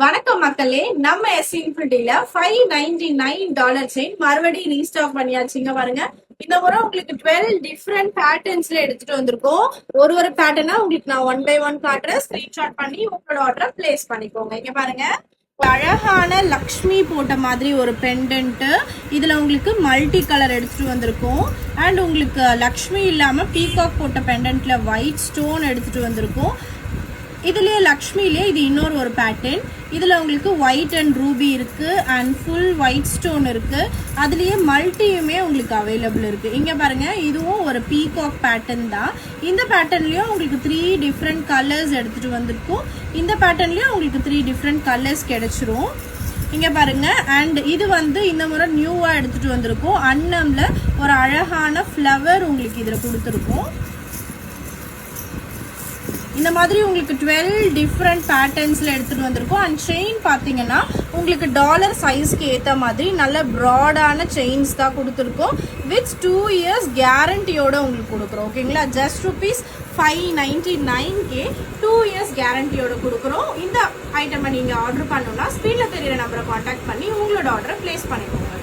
வணக்கம் மக்களே, நம்ம எஸ் இன்ஃபினிட்டில $599 செயின் மறுபடியும் ரீஸ்டாக் பண்ணியாச்சுங்க. பாருங்க, இந்த முறை உங்களுக்கு 12 டிஃப்ரெண்ட் பேட்டர்ன்ஸ்ல எடுத்துட்டு வந்திருக்கோம். ஒரு பேட்டர்னா உங்களுக்கு நான் 1 by 1 காட்டுறேன். ஸ்கிரீன்ஷாட் பண்ணி உங்களோட ஆர்டரை பிளேஸ் பண்ணிக்கோங்க. இங்க பாருங்க, அழகான லக்ஷ்மி போட்ட மாதிரி ஒரு பெண்டன்ட். இதுல உங்களுக்கு மல்டி கலர் எடுத்துட்டு வந்திருக்கோம். அண்ட் உங்களுக்கு லக்ஷ்மி இல்லாம பீகாக் போட்ட பெண்டன்ட்ல ஒயிட் ஸ்டோன் எடுத்துட்டு வந்திருக்கோம். இதுலயே லக்ஷ்மிலே இது இன்னொரு பேட்டர்ன். இதுல உங்களுக்கு ஒயிட் அண்ட் ரூபி இருக்கு அண்ட் ஃபுல் ஒயிட் ஸ்டோன் இருக்கு. அதுலயே மல்டியுமே உங்களுக்கு அவைலபிள் இருக்கு. இங்க பாருங்க, இதுவும் ஒரு பீகாக் பேட்டர்ன் தான். இந்த பேட்டர்ன்லயும் உங்களுக்கு 3 டிஃப்ரெண்ட் கலர்ஸ் எடுத்துட்டு வந்திருக்கும். இந்த பேட்டர்ன்லயும் உங்களுக்கு 3 டிஃப்ரெண்ட் கலர்ஸ் கிடைச்சிரும். இங்க பாருங்க, அண்ட் இது இந்த முறை நியூவா எடுத்துட்டு வந்திருக்கோம். அன்னம்ல ஒரு அழகான ஃப்ளவர் உங்களுக்கு இதுல கொடுத்துருக்கோம். இந்த மாதிரி உங்களுக்கு 12 டிஃப்ரெண்ட் பேட்டர்ன்ஸ்ல எடுத்துட்டு வந்திருக்கோம். அண்ட் செயின் பாத்தீங்கன்னா உங்களுக்கு டாலர் சைஸ்க்கு ஏத்த மாதிரி நல்ல ப்ராடான செயின்ஸ் தான் கொடுத்துருக்கோம். வித் 2 இயர்ஸ் கேரண்டியோட உங்களுக்கு கொடுக்குறோம். ஓகேங்களா, ஜஸ்ட் ₹599 2 இயர்ஸ் கேரண்டியோட கொடுக்குறோம். இந்த ஐட்டமை நீங்க ஆர்டர் பண்ணணும்னா ஸ்கிரீன்ல தெரியுற நம்பரை கான்டாக்ட் பண்ணி உங்களோட ஆர்டரை பிளேஸ் பண்ணிக்கோங்க.